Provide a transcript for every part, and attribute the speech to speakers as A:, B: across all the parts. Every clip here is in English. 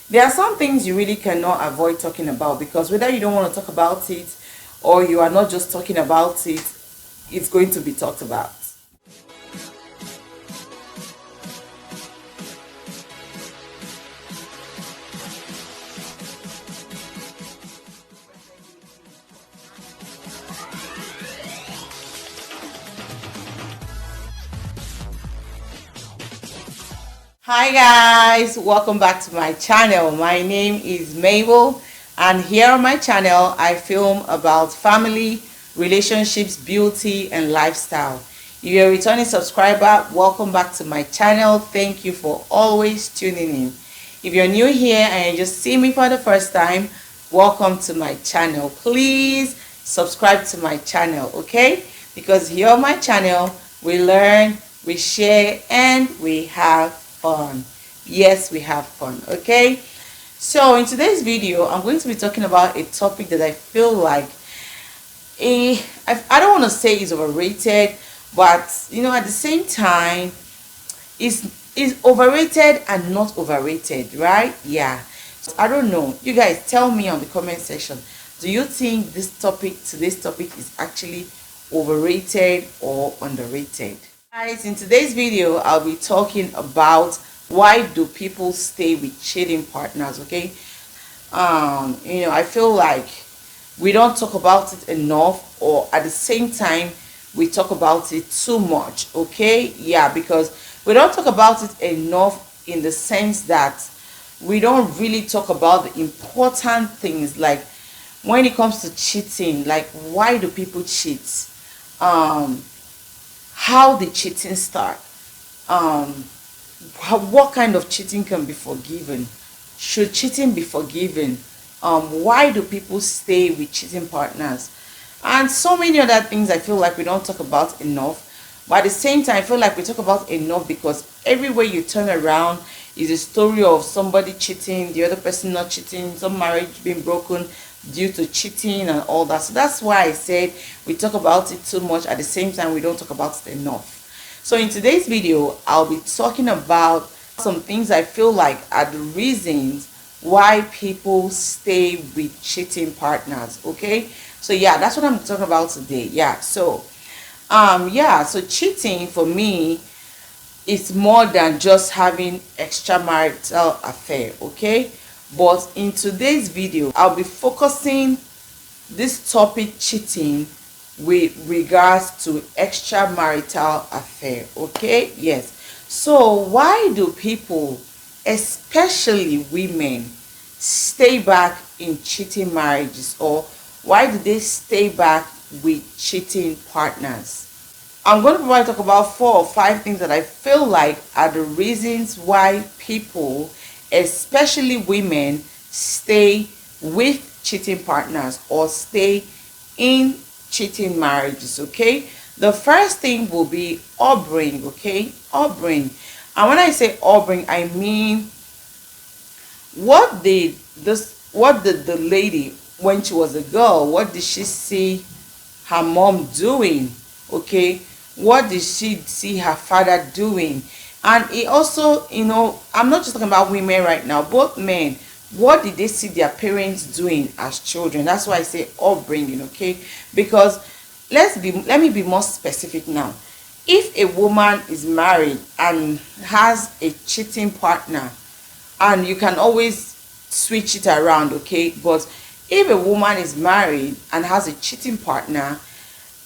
A: There are some things you really cannot avoid talking about, because whether you don't want to talk about it or you are not just talking about it, it's going to be talked about. Hi guys, welcome back to my channel. My name is Mabel, and here on my channel I film about family, relationships, beauty and lifestyle. If you're a returning subscriber, welcome back to my channel. Thank you for always tuning in. If you're new here and you just see me for the first time, welcome to my channel. Please subscribe to my channel, okay? Because here on my channel we learn, we share, and we have fun. Yes, we have fun. Okay, so in today's video I'm going to be talking about a topic that I feel like I don't want to say is overrated, but you know, at the same time is overrated and not overrated, right? Yeah, so I don't know, you guys tell me on the comment section, do you think today's topic is actually overrated or underrated? Guys, in today's video I'll be talking about why do people stay with cheating partners. Okay, you know, I feel like we don't talk about it enough, or at the same time we talk about it too much. Okay, yeah, because we don't talk about it enough in the sense that we don't really talk about the important things, like when it comes to cheating, like why do people cheat, how the cheating start, what kind of cheating can be forgiven, should cheating be forgiven, why do people stay with cheating partners, and so many other things I feel like we don't talk about enough. But at the same time I feel like we talk about enough because everywhere you turn around is a story of somebody cheating, the other person not cheating, some marriage being broken due to cheating and all that. So that's why I said we talk about it too much, at the same time we don't talk about it enough. So in today's video I'll be talking about some things I feel like are the reasons why people stay with cheating partners. Okay, so yeah, that's what I'm talking about today. Yeah, so so cheating for me is more than just having extramarital affair. Okay, but in today's video I'll be focusing this topic, cheating, with regards to extramarital affair. Okay, yes. So why do people, especially women, stay back in cheating marriages, or why do they stay back with cheating partners? I'm going to probably talk about 4 or 5 things that I feel like are the reasons why people, especially women, stay with cheating partners or stay in cheating marriages. Okay, the first thing will be upbringing. Okay, upbringing, and when I say upbringing I mean what did the lady, when she was a girl, what did she see her mom doing? Okay, what did she see her father doing? And it also, you know, I'm not just talking about women right now, both men, what did they see their parents doing as children? That's why I say upbringing. Okay, because let me be more specific now. If a woman is married and has a cheating partner, and you can always switch it around, okay, but if a woman is married and has a cheating partner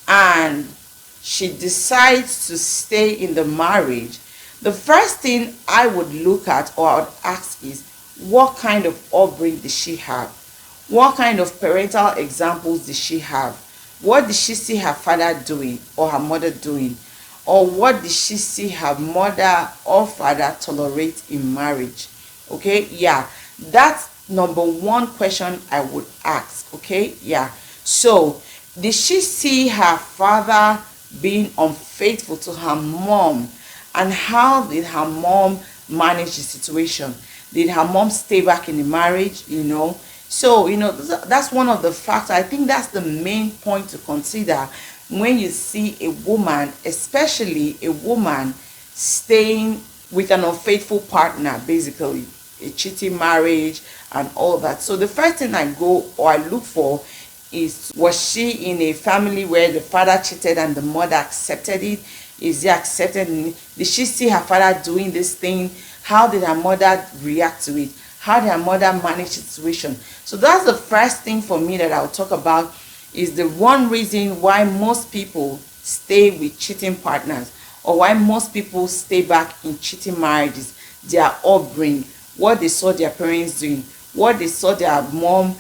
A: and she decides to stay in the marriage, the first thing I would look at, or I would ask, is what kind of upbringing did she have? What kind of parental examples did she have? What did she see her father doing or her mother doing? Or what did she see her mother or father tolerate in marriage? Okay, yeah, that's number one question I would ask. Okay, yeah. So did she see her father being unfaithful to her mom? And how did her mom manage the situation? Did her mom stay back in the marriage? You know, so you know, that's one of the factors. I think that's the main point to consider when you see a woman, especially a woman, staying with an unfaithful partner, basically a cheating marriage and all that. So the first thing I go or I look for is, was she in a family where the father cheated and the mother accepted it? Is he accepted? Did she see her father doing this thing? How did her mother react to it? How did her mother manage the situation? So that's the first thing for me that I'll talk about, is the one reason why most people stay with cheating partners, or why most people stay back in cheating marriages. Their upbringing, what they saw their parents doing, what they saw their mom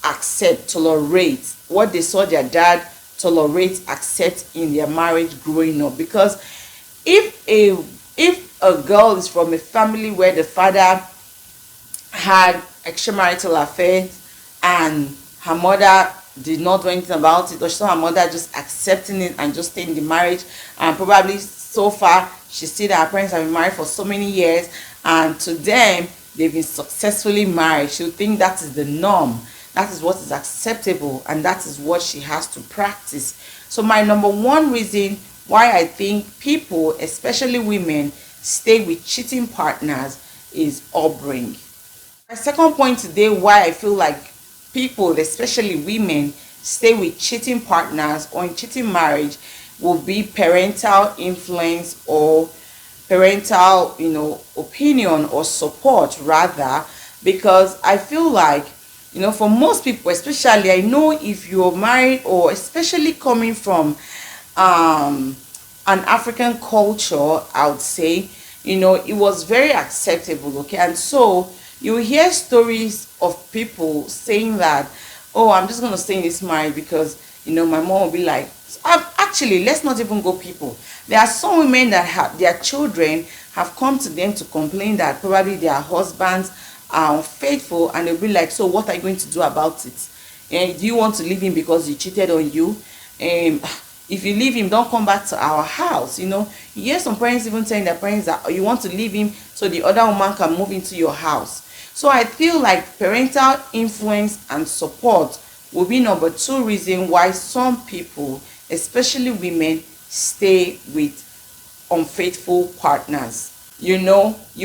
A: accept, tolerate, what they saw their dad tolerate, accept in their marriage growing up. Because if a girl is from a family where the father had extramarital affairs and her mother did not do anything about it, or she saw her mother just accepting it and just staying in the marriage, and probably so far she see that her parents have been married for so many years, and to them they've been successfully married, she'll think that is the norm, that is what is acceptable, and that is what she has to practice. So my number one reason why I think people, especially women, stay with cheating partners is upbringing. My second point today why I feel like people, especially women, stay with cheating partners or in cheating marriage will be parental influence, or parental, opinion or support rather. Because I feel like, for most people, especially, I know if you're married, or especially coming from an African culture, I would say, it was very acceptable, okay? And so you hear stories of people saying that, oh, I'm just going to stay in this marriage because, my mom will be like, actually, let's not even go people. There are some women that have their children have come to them to complain that probably their husbands are unfaithful, and they'll be like, so what are you going to do about it? And do you want to leave him because he cheated on you? If you leave him, don't come back to our house. You hear some parents even telling their parents that, oh, you want to leave him so the other woman can move into your house. So I feel like parental influence and support will be number two reason why some people, especially women, stay with unfaithful partners. You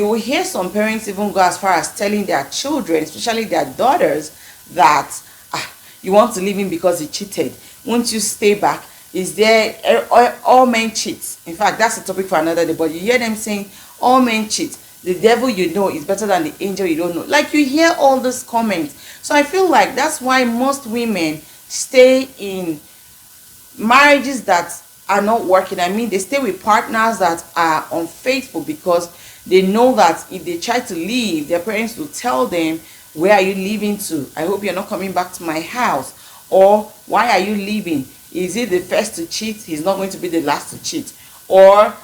A: will hear some parents even go as far as telling their children, especially their daughters, that you want to leave him because he cheated. Won't you stay back? Is there all men cheat? In fact, that's a topic for another day. But you hear them saying all men cheat. The devil you know is better than the angel you don't know. Like, you hear all these comments. So I feel like that's why most women stay in marriages that are not working. I mean, they stay with partners that are unfaithful, because they know that if they try to leave, their parents will tell them, where are you leaving to? I hope you're not coming back to my house. Or, why are you leaving? Is he the first to cheat? He's not going to be the last to cheat. Or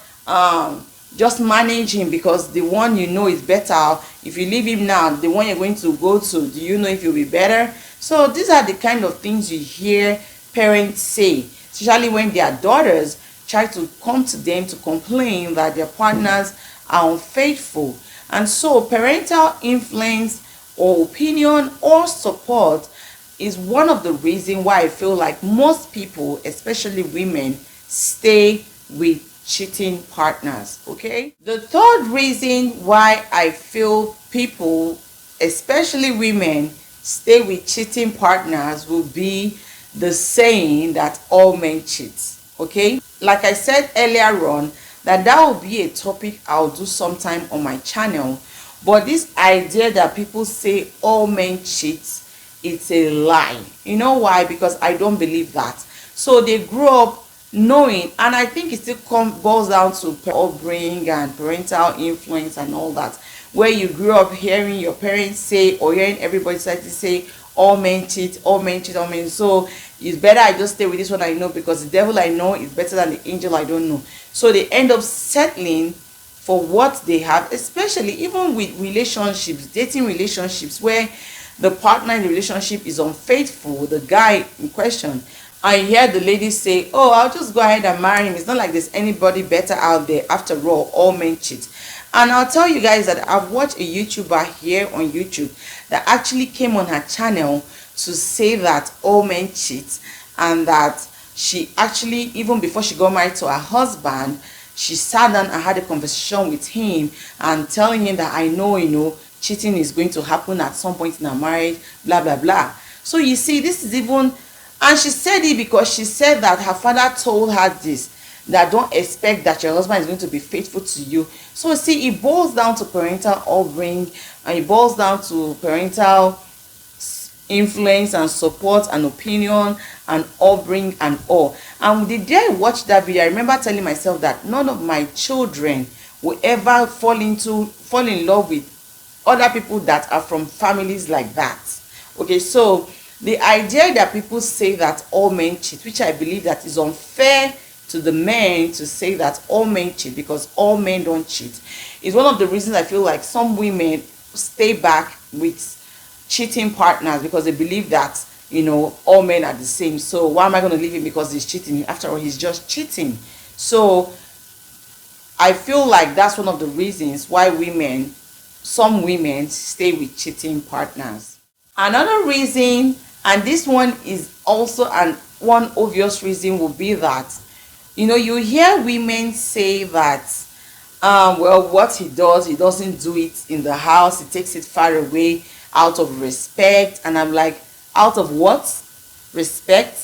A: just manage him, because the one is better. If you leave him now, the one you're going to go to, do you know if you'll be better? So these are the kind of things you hear parents say, especially when their daughters try to come to them to complain that their partners are unfaithful. And so parental influence or opinion or support is one of the reasons why I feel like most people, especially women, stay with cheating partners. Okay, the third reason why I feel people, especially women, stay with cheating partners will be the saying that all men cheat. Okay, like I said earlier on, that will be a topic I'll do sometime on my channel. But this idea that people say all men cheat, it's a lie. You know why? Because I don't believe that. So they grew up knowing, and I think it still boils down to upbringing and parental influence and all that, where you grew up hearing your parents say, or hearing everybody say all men cheat, all men cheat, all men. So it's better I just stay with this one I know, because the devil I know is better than the angel I don't know. So they end up settling for what they have, especially even with relationships, dating relationships, where the partner in the relationship is unfaithful, the guy in question. I hear the lady say, oh, I'll just go ahead and marry him. It's not like there's anybody better out there. After all men cheat. And I'll tell you guys that I've watched a YouTuber here on YouTube that actually came on her channel to say that all men cheat, and that she actually, even before she got married to her husband, she sat down and had a conversation with him and telling him that I know, cheating is going to happen at some point in our marriage, blah blah blah. So you see, this is even, and she said it because she said that her father told her this, that don't expect that your husband is going to be faithful to you. So see, it boils down to parental upbringing, and it boils down to parental influence and support and opinion and upbringing and all. And the day I watched that video, I remember telling myself that none of my children will ever fall in love with other people that are from families like that. Okay, so the idea that people say that all men cheat, which I believe that is unfair to the men to say that all men cheat, because all men don't cheat, is one of the reasons I feel like some women stay back with cheating partners, because they believe that, you know, all men are the same. So why am I going to leave him because he's cheating? After all, he's just cheating. So I feel like that's one of the reasons why some women stay with cheating partners. Another reason, and this one is also one obvious reason, would be that, you know, you hear women say that well, what he does, he doesn't do it in the house, he takes it far away out of respect. And I'm like, out of what? Respect?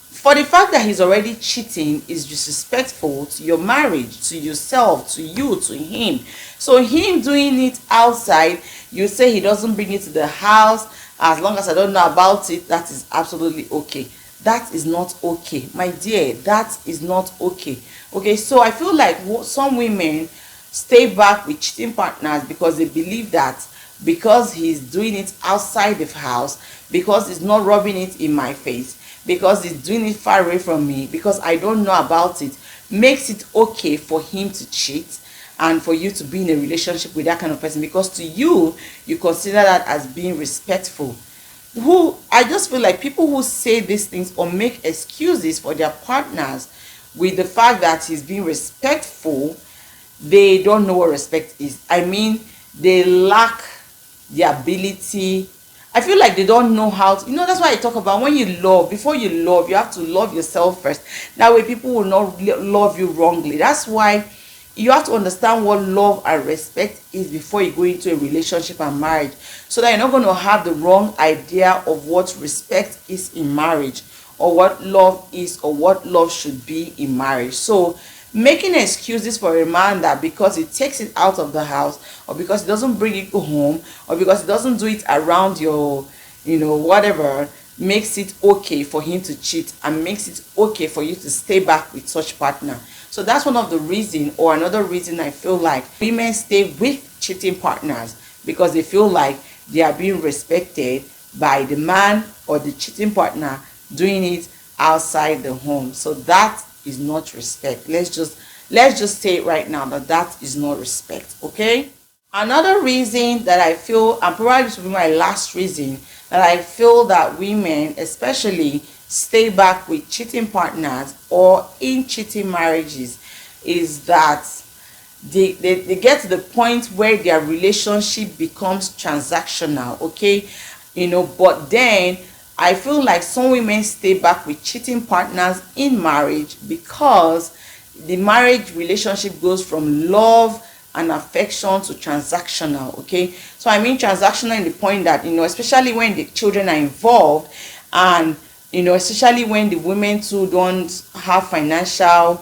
A: For the fact that he's already cheating is disrespectful to your marriage, to yourself, to you, to him. So him doing it outside, you say he doesn't bring it to the house, as long as I don't know about it, that is absolutely okay. That is not okay, my dear. That is not okay. Okay, so I feel like some women stay back with cheating partners because they believe that because he's doing it outside the house, because he's not rubbing it in my face, because he's doing it far away from me, because I don't know about it, makes it okay for him to cheat and for you to be in a relationship with that kind of person, because to you, you consider that as being respectful. I just feel like people who say these things or make excuses for their partners with the fact that he's being respectful, they don't know what respect is. I mean, they lack the ability. I feel like they don't know how to, you know, that's why I talk about when you love, before you love, you have to love yourself first. That way people will not love you wrongly. That's why you have to understand what love and respect is before you go into a relationship and marriage, so that you're not going to have the wrong idea of what respect is in marriage, or what love is, or what love should be in marriage. So making excuses for a man that because he takes it out of the house, or because he doesn't bring it home, or because he doesn't do it around your, you know, whatever, makes it okay for him to cheat, and makes it okay for you to stay back with such partner. So that's one of the reasons, or another reason I feel like women stay with cheating partners, because they feel like they are being respected by the man or the cheating partner doing it outside the home. So that is not respect. Let's just say it right now, that is not respect. Okay, another reason that I feel, and probably this will be my last reason, that I feel that women especially stay back with cheating partners or in cheating marriages, is that they get to the point where their relationship becomes transactional. Okay, you know, but then I feel like some women stay back with cheating partners in marriage because the marriage relationship goes from love and affection to transactional. Okay, so I mean transactional in the point that, you know, especially when the children are involved, and you know, especially when the women too don't have financial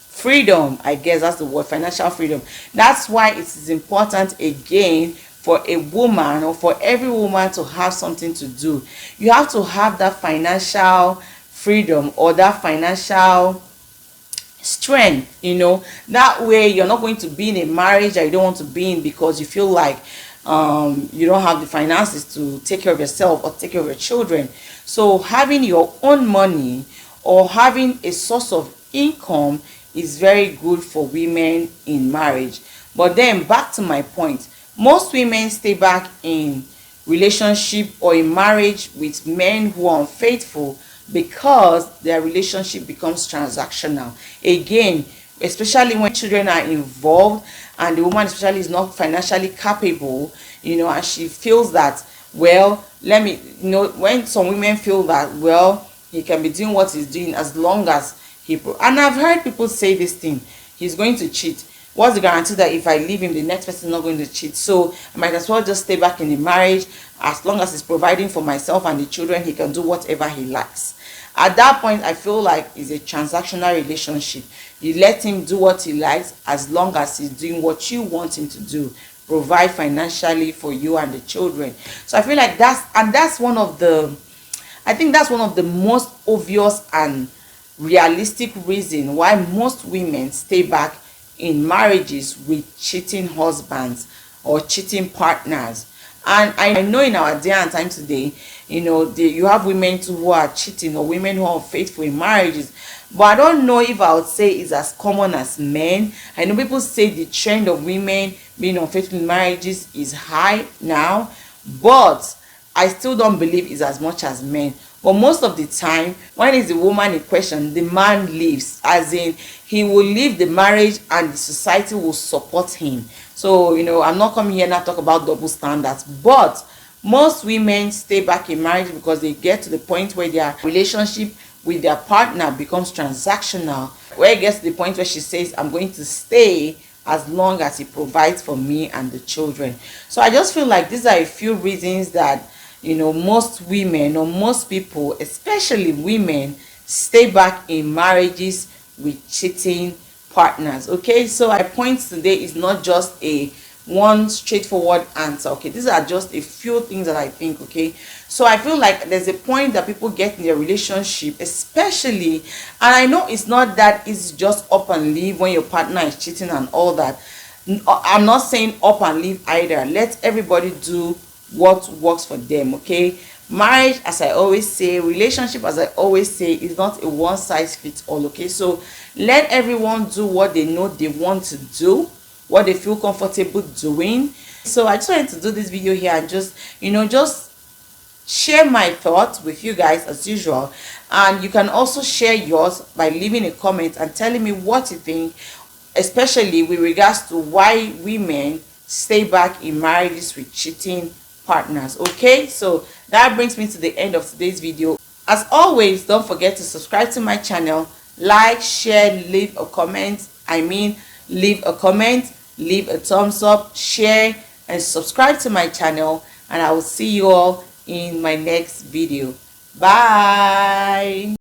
A: freedom. I guess that's the word, financial freedom. That's why it is important again for a woman, or for every woman, to have something to do. You have to have that financial freedom, or that financial strength, you know. That way you're not going to be in a marriage that you don't want to be in because you feel like you don't have the finances to take care of yourself or take care of your children. So having your own money, or having a source of income, is very good for women in marriage. But then back to my point, most women stay back in relationship or in marriage with men who are unfaithful because their relationship becomes transactional. Again, especially when children are involved and the woman especially is not financially capable, you know, and she feels that, well, you know, when some women feel that, well, he can be doing what he's doing as long as and I've heard people say this thing, he's going to cheat, what's the guarantee that if I leave him, the next person is not going to cheat? So I might as well just stay back in the marriage. As long as he's providing for myself and the children, he can do whatever he likes. At that point, I feel like it's a transactional relationship. You let him do what he likes as long as he's doing what you want him to do, provide financially for you and the children. So I feel like that's one of the, I think that's one of the most obvious and realistic reason why most women stay back in marriages with cheating husbands or cheating partners. And I know in our day and time today, you have women too who are cheating, or women who are unfaithful in marriages. But I don't know if I would say it's as common as men. I know people say the trend of women being unfaithful in marriages is high now, but I still don't believe it's as much as men. But most of the time, when it's the woman in question, the man leaves, as in he will leave the marriage and the society will support him. So I'm not coming here now to talk about double standards, but most women stay back in marriage because they get to the point where their relationship with their partner becomes transactional, where it gets to the point where she says, I'm going to stay as long as he provides for me and the children. So I just feel like these are a few reasons that most women, or most people, especially women, stay back in marriages with cheating partners. Okay, so my point today is not just a one straightforward answer. Okay, these are just a few things that I think. Okay, so I feel like there's a point that people get in their relationship, especially, and I know it's not that it's just up and leave when your partner is cheating and all that. I'm not saying up and leave either. Let everybody do what works for them. Okay, marriage, as I always say, relationship, as I always say, is not a one size fits all. Okay, so let everyone do what they know they want to do, what they feel comfortable doing. So I just wanted to do this video here and just just share my thoughts with you guys as usual. And you can also share yours by leaving a comment and telling me what you think, especially with regards to why women stay back in marriages with cheating partners. Okay, so that brings me to the end of today's video. As always, don't forget to subscribe to my channel, like, share, leave a comment. Leave a comment, leave a thumbs up, share, and subscribe to my channel, and I will see you all in my next video. Bye.